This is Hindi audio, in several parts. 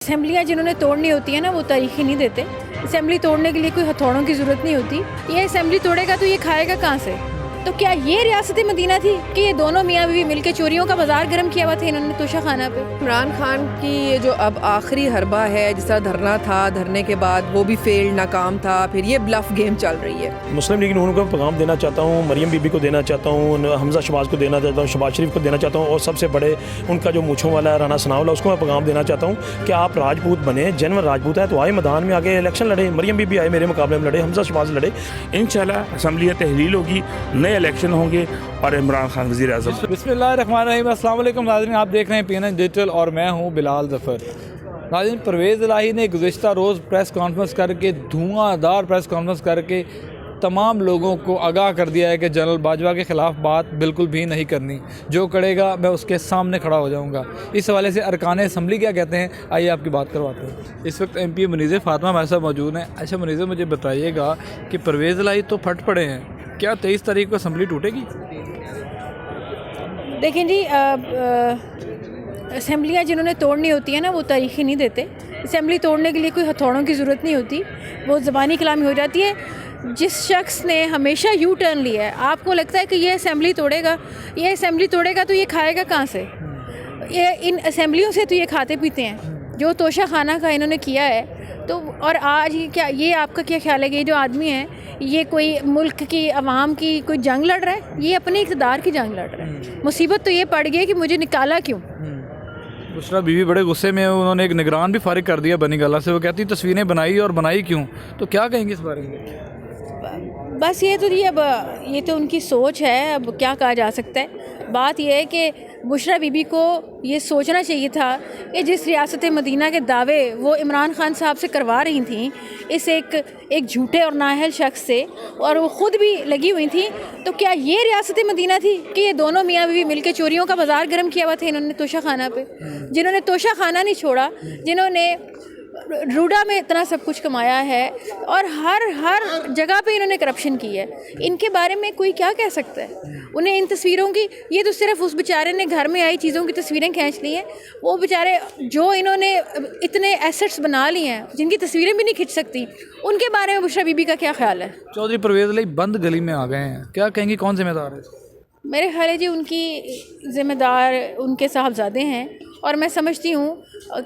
असेंबलियाँ जिन्होंने तोड़नी होती है ना, वो तारीख़ नहीं देते। असेंबली तोड़ने के लिए कोई हथौड़ों की ज़रूरत नहीं होती। ये असेंबली तोड़ेगा तो ये खाएगा कहाँ से? तो क्या ये रियासत मदीना थी कि ये दोनों मियाँ बीवी मिलकर चोरियों का बाजार गर्म किया हुआ था इन्होंने तोशा खाना पे? इमरान खान की ये जो अब आखिरी हरबा है, जिस तरह धरना था, धरने के बाद वो भी फेल्ड नाकाम था, फिर ये ब्लफ गेम चल रही है। मुस्लिम लीग नून को पैगाम देना चाहता हूँ, मरियम बीबी को देना चाहता हूँ, हमजा शहबाज को देना चाहता हूँ, शहबाज शरीफ को देना चाहता हूँ, और सबसे बड़े उनका जो मूँछों वाला है राना सनाउल्लाह, उसको मैं पैगाम देना चाहता हूँ कि आप राजपूत बने, जेन्युइन राजपूत है तो आए मैदान में आगे इलेक्शन लड़े। मरियम बीबी आए मेरे मुकाबले में लड़े, हमजा शहबाज लड़े। इंशाल्लाह असम्बलियाँ तहलील होगी, नए इलेक्शन होंगे और इमरान खान वज़ीर आज़म। बिस्मिल्लाहिर्रहमानिर्रहीम। अस्सलाम वालेकुम नाज़रीन, आप देख रहे हैं PNN डिजिटल और मैं हूं बिलाल ज़फ़र। नाज़रीन, परवेज़ इलाही ने गुज़िश्ता रोज़ प्रेस कॉन्फ्रेंस करके, धुआंधार प्रेस कॉन्फ्रेंस करके तमाम लोगों को आगाह कर दिया है कि जनरल बाजवा के ख़िलाफ़ बात बिल्कुल भी नहीं करनी, जो करेगा मैं उसके सामने खड़ा हो जाऊंगा। इस हवाले से अरकान असम्बली क्या कहते हैं, आइए आपकी बात करवाते हैं। इस वक्त MP मुनीज़ फ़ातिमा हमारे साथ मौजूद हैं। अच्छा मुनीज़, मुझे बताइएगा कि परवेज़ इलाही तो फट पड़े हैं, क्या 23 तारीख को असम्बली टूटेगी? देखें जी, असेंबलियाँ जिन्होंने तोड़नी होती है ना, वो तारीख़ नहीं देते। असेंबली तोड़ने के लिए कोई हथौड़ों की ज़रूरत नहीं होती, वो ज़बानी कलामी हो जाती है। जिस शख्स ने हमेशा यू टर्न लिया है, आपको लगता है कि ये असेंबली तोड़ेगा, ये असेंबली तोड़ेगा तो ये खाएगा कहाँ से? ये इन असेंबलियों से तो ये खाते पीते हैं, जो तोशा खाना का इन्होंने किया है। तो और आज क्या ये आपका क्या ख्याल है कि ये जो आदमी है, ये कोई मुल्क की आवाम की कोई जंग लड़ रहा है? ये अपने इक़्तिदार की जंग लड़ रहा है। मुसीबत तो ये पड़ गई कि मुझे निकाला क्यों? बुशरा बीवी बड़े गुस्से में, उन्होंने एक निगरान भी फारिग कर दिया बनी गला से। वो कहती तस्वीरें बनाई और बनाई क्यों? तो क्या कहेंगे इस बारे में? बस ये तो उनकी सोच है, अब क्या कहा जा सकता है। बात यह है कि बुशरा बीबी को ये सोचना चाहिए था कि जिस रियासत मदीना के दावे वो इमरान खान साहब से करवा रही थी, इस एक झूठे और नाअहल शख्स से, और वो ख़ुद भी लगी हुई थी, तो क्या ये रियासत मदीना थी कि ये दोनों मियाँ बीवी मिलकर चोरियों का बाजार गर्म किया हुआ था इन्होंने तोशा खाना पे? जिन्होंने तोशा खाना नहीं छोड़ा, जिन्होंने रूडा में इतना सब कुछ कमाया है और हर जगह पे इन्होंने करप्शन की है, इनके बारे में कोई क्या कह सकता है? उन्हें इन तस्वीरों की, ये तो सिर्फ उस बेचारे ने घर में आई चीज़ों की तस्वीरें खींच ली हैं। वो बेचारे जो इन्होंने इतने एसेट्स बना लिए हैं, जिनकी तस्वीरें भी नहीं खींच सकती, उनके बारे में बुशरा बीबी का क्या ख्याल है? चौधरी परवेज़ इलाही बंद गली में आ गए हैं, क्या कहेंगी, कौन जिम्मेदार है? मेरे ख्याल है जी उनकी ज़िम्मेदार उनके साहबजादे हैं, और मैं समझती हूँ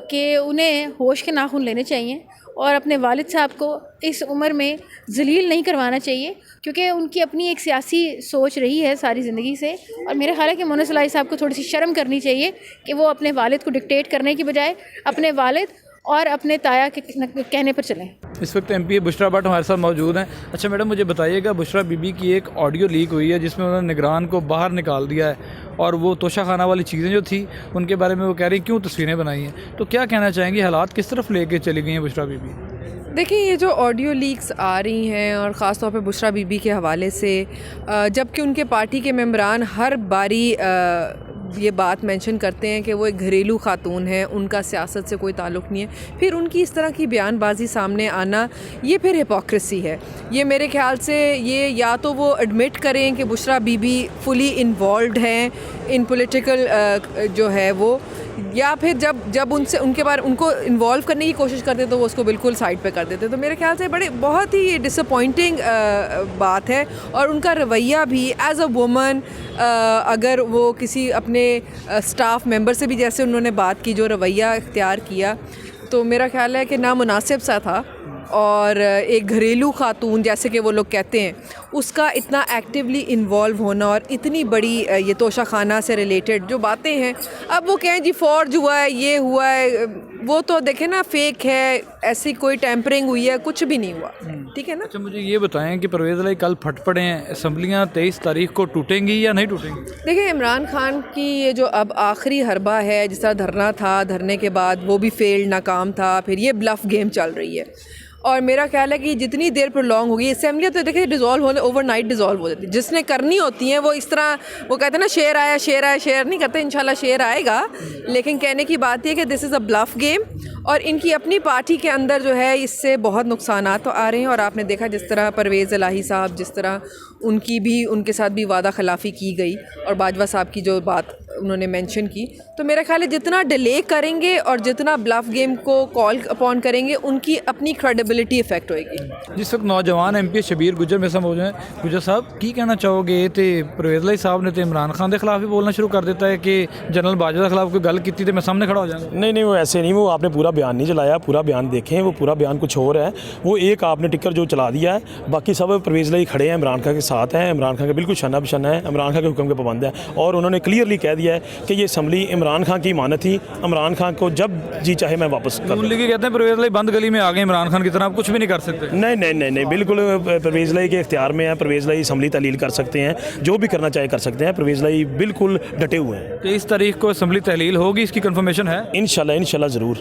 कि उन्हें होश के नाखून लेने चाहिए और अपने वालिद साहब को इस उम्र में ज़लील नहीं करवाना चाहिए, क्योंकि उनकी अपनी एक सियासी सोच रही है सारी ज़िंदगी से। और मेरे ख्याल है कि मोहन इलाही साहब को थोड़ी सी शर्म करनी चाहिए कि वो अपने वालिद को डिक्टेट करने की बजाय अपने वालिद और अपने ताया के कहने पर चलें। इस वक्त MP बुशरा भट्ट हमारे साथ मौजूद हैं। अच्छा मैडम, मुझे बताइएगा, बुशरा बीबी की एक ऑडियो लीक हुई है जिसमें उन्होंने निगरान को बाहर निकाल दिया है, और वो तोशा खाना वाली चीज़ें जो थी उनके बारे में वो कह रही क्यों तस्वीरें बनाई हैं, तो क्या कहना चाहेंगी, हालात किस तरफ लेके चली गई हैं बुशरा बीबी? देखिए, ये जो ऑडियो लीक्स आ रही हैं, और ख़ास तौर पे बुशरा बीबी के हवाले से, जबकि उनके पार्टी के मेंबरान हर बारी ये बात मेंशन करते हैं कि वो एक घरेलू खातून है, उनका सियासत से कोई ताल्लुक़ नहीं है, फिर उनकी इस तरह की बयानबाजी सामने आना, ये फिर हिपोक्रेसी है। ये मेरे ख्याल से ये या तो वो एडमिट करें कि बुशरा बीबी फुली इन्वॉल्व्ड हैं इन पॉलिटिकल जो है वो, या फिर जब उनके बारे उनको इन्वॉल्व करने की कोशिश करते तो वो उसको बिल्कुल साइड पे कर देते। तो मेरे ख्याल से बहुत ही डिसअपॉइंटिंग बात है। और उनका रवैया भी एज अ वुमन, अगर वो किसी अपने स्टाफ मेंबर से भी जैसे उन्होंने बात की, जो रवैया इख्तियार किया, तो मेरा ख्याल है कि नामुनासिब सा था। और एक घरेलू खातून जैसे कि वो लोग कहते हैं, उसका इतना एक्टिवली इन्वॉल्व होना और इतनी बड़ी ये तोशा खाना से रिलेटेड जो बातें हैं, अब वो कहें जी फॉर्ज हुआ है, ये हुआ है, वो तो देखें ना फेक है, ऐसी कोई टेम्परिंग हुई है, कुछ भी नहीं हुआ, ठीक है ना। अच्छा मुझे ये बताएं कि परवेज़ इलाही कल फट पड़े हैं, असम्बलियाँ 23 तारीख को टूटेंगी या नहीं टूटेंगी? देखिए, इमरान खान की ये जो अब आखिरी हरबा है, जिस तरह धरना था, धरने के बाद वो भी फेल्ड नाकाम था, फिर ये ब्लफ गेम चल रही है। और मेरा ख्याल है कि जितनी देर प्रोलॉन्ग होगी, असेंबलियाँ तो देखिए डिज़ोल्व होने ओवरनाइट डिज़ोल्व हो जाती है। जिसने करनी होती हैं वो इस तरह, वो कहते हैं ना शेर आया, शेर नहीं करते, इंशाल्लाह शेर आएगा। लेकिन कहने की बात यह कि this is a bluff game, और इनकी अपनी पार्टी के अंदर जो है इससे बहुत नुकसान तो आ रहे हैं। और आपने देखा जिस तरह परवेज़ इलाही साहब, जिस तरह उनके साथ भी वादा खिलाफ़ी की गई, और बाजवा साहब की जो बात उन्होंने मेंशन की, तो मेरा ख्याल है जितना डिले करेंगे और जितना ब्लफ गेम को कॉल अपॉन करेंगे उनकी अपनी क्रेडिबिलिटी इफेक्ट होएगी। जिस वक्त नौजवान MP शबीर गुजर में मौजूद हैं, गुजर साहब की कहना चाहोगे तो परवेज़ लाई साहब ने तो इमरान खान के खिलाफ भी बोलना शुरू कर देता है कि जनरल बाजवा के खिलाफ कोई गल की तो मैं सामने खड़ा हो जाऊँगा। नहीं, वो ऐसे नहीं, वो आपने पूरा बयान नहीं चलाया, पूरा बयान देखें, वो पूरा बयान कुछ और है। वो एक आपने टिक्कर जो चला दिया है, बाकी सब परवेज़ लाई खड़े हैं, इमरान खान के साथ हैं, इमरान खान का बिल्कुल शना बशना है, इमरान खान के हुक्म के पाबंद है। और उन्होंने क्लियरली कह दिया है कि ये असम्बली इमरान खान की इमानत थी, इमरान खान को जब जी चाहे मैं वापस कर दूँ। लीगी कहते हैं परवेज़ लाई बंद गली में आ गए इमरान खान की तरह, आप कुछ भी नहीं कर सकते। नहीं, बिल्कुल परवेज़ लाई के इख्तियार में है, परवेज़ लाई असम्बली तहलील कर सकते हैं, जो भी करना चाहे कर सकते हैं, परवेज़ लाई बिल्कुल डटे हुए हैं। 23 तारीख को असम्बली तहलील होगी, इसकी कंफर्मेशन है? इंशाल्लाह ज़रूर।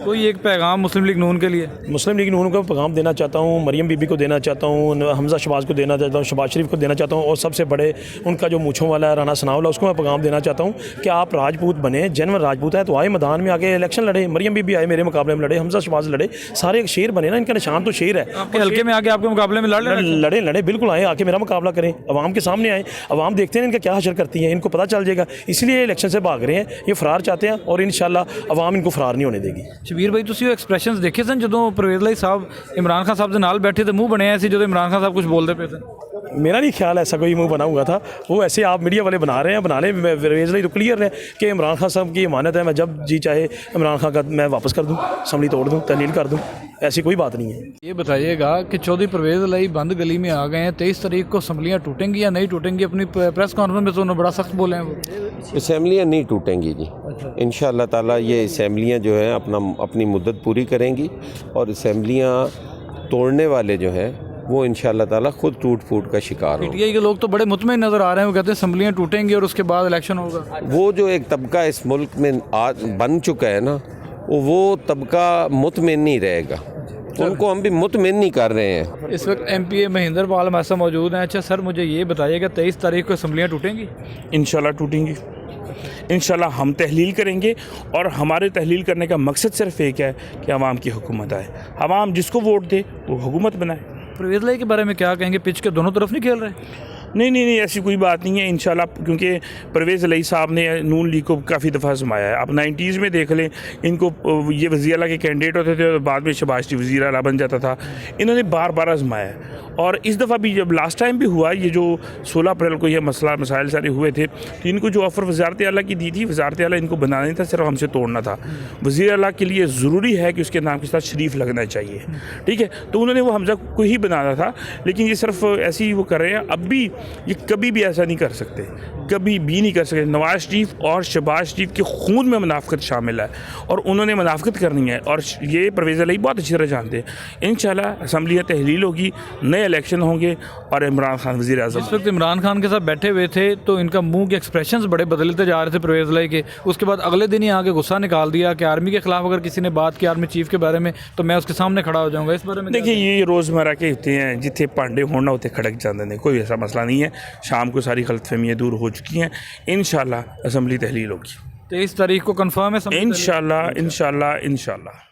कोई एक पैगाम मुस्लिम लीग नून के लिए? मुस्लिम लीग नून को पैगाम देना चाहता हूँ, मरियम बीबी को देना चाहता हूँ, हमजा शहबाज को देना चाहता हूँ, शहबाज शरीफ को देना चाहता हूँ, और सबसे बड़े उनका जो मूँछों वाला है राना सनाउल्लाह, उसको मैं पैगाम देना चाहता हूँ कि आप राजपूत बने, जेन्युइन राजपूत है तो आए मैदान में आगे इलेक्शन लड़े। मरियम बीबी आए मेरे मुकाबले में लड़े, हमजा शहबाज लड़े, सारे एक शेर बने ना, इनका निशान तो शेर है। आपके हल्के में आके आपके मुकाबले में लड़े बिल्कुल आए, आके मेरा मुकाबला करें, अवाम के सामने आए, अवाम देखते हैं इनका क्या हशर करती है, इनको पता चल जाएगा। इसलिए इलेक्शन से भाग रहे हैं, ये फरार चाहते हैं और इंशाल्लाह अवाम इनको फरार नहीं होने देगी। शबीर भाई, ਤੁਸੀਂ ਐਕਸਪ੍ਰੈਸ਼ਨਸ ਦੇਖੇ ਸਨ ਜਦੋਂ परवेज़ लाई साहब इमरान खान साहब ਦੇ ਨਾਲ ਬੈਠੇ ਤੇ ਮੂੰਹ ਬਣਿਆ ਸੀ ਜਦੋਂ इमरान खान साहब कुछ बोलते पे थे? मेरा नहीं ख्याल ऐसा कोई मुंह बना हुआ था, वो ऐसे आप मीडिया वाले बना रहे हैं, बना लें। परवेज़ लाई तो क्लियर है कि इमरान खान साहब की अमानत है, मैं जब जी चाहे इमरान खान का मैं वापस कर दूँ, असम्बली तोड़ दूँ, तहलील कर दूँ, ऐसी कोई बात नहीं है। ये बताइएगा कि चौधरी परवेज़ लाई बंद गली में आ गए हैं, 23 तारीख को असम्बलियाँ टूटेंगी या नहीं टूटेंगी? अपनी प्रेस कॉन्फ्रेंस में तो उन्होंने बड़ा सख्त बोले हैं वो। असम्बलियाँ नहीं टूटेंगी जी, इंशाअल्लाह ताला ये असम्बलियाँ जो हैं अपनी मुद्दत पूरी करेंगी और असम्बलियाँ तोड़ने वाले जो हैं वो इंशाअल्लाह ताला खुद टूट फूट का शिकार होगा। PTI के लोग तो बड़े मुतमईन नज़र आ रहे हैं, वो कहते हैं असम्बलियाँ टूटेंगी और उसके बाद इलेक्शन होगा। वो जो एक तबका इस मुल्क में आज बन चुका है ना, वो तबका मुतमईन नहीं रहेगा, उनको हम भी मुतमईन नहीं कर रहे हैं। इस वक्त MPA महेंद्र पाल हमारे साथ मौजूद हैं। अच्छा सर, मुझे ये बताइएगा 23 तारीख को असम्बलियाँ टूटेंगी? इंशाल्लाह टूटेंगी, इंशाल्लाह हम तहलील करेंगे और हमारे तहलील करने का मकसद सिर्फ एक है कि आवाम की हुकूमत आए, आवाम जिसको वोट दे वो हुकूमत बनाए। परवेज़ लाई के बारे में क्या कहेंगे? पिच के दोनों तरफ नहीं खेल रहे? नहीं, ऐसी कोई बात नहीं है इंशाल्लाह, क्योंकि परवेज़ लाई साहब ने नून लीग को काफ़ी दफ़ा आजमाया है। आप 90s में देख लें, इनको ये वज़ीर आला के कैंडिडेट होते थे और बाद में शहबाज शरीफ वज़ीर आला बन जाता था, इन्होंने बार आजमाया है। और इस दफ़ा भी जब लास्ट टाइम भी हुआ, ये जो 16 अप्रैल को ये मसाइल सारे हुए थे, तो इनको जो ऑफ़र वज़ारत आला की दी थी, वज़ारत आला इनको बनाना नहीं था, सिर्फ हमसे तोड़ना था। वज़ीर आला के लिए ज़रूरी है कि उसके नाम के साथ शरीफ लगना चाहिए, ठीक है? तो उन्होंने वो हमजा को ही बनाना था, लेकिन ये सिर्फ ऐसे ही वो कर रहे हैं। अब भी ये कभी भी ऐसा नहीं कर सकते, कभी भी नहीं कर सकते। नवाज शरीफ और शहबाज शरीफ के खून में मुनाफिकत शामिल है और उन्होंने मुनाफिकत करनी है, और ये परवेज़ लाई बहुत अच्छी तरह जानते हैं। इंशाल्लाह असम्बलियाँ तहलील होगी, नए इलेक्शन होंगे और इमरान खान वज़ीर आज़म। इस वक्त इमरान खान के साथ बैठे हुए थे तो इनका मुंह के एक्सप्रेशंस बड़े बदलते जा रहे थे परवेज़ लाई के। उसके बाद अगले दिन ही आके गुस्सा निकाल दिया कि आर्मी के खिलाफ अगर किसी ने बात की, आर्मी चीफ के बारे में, तो मैं उसके सामने खड़ा हो जाऊँगा। इस बारे में देखिए, ये रोज़मर्रा के होते हैं, जिथे भांडे होना उत्थे खड़क जाते हैं, कोई ऐसा मसला नहीं है। शाम को सारी गलतफहमियाँ दूर हो चुकी हैं, इंशाल्लाह असम्बली तहलील होगी। 23 तारीख को कन्फर्म है? इंशाल्लाह।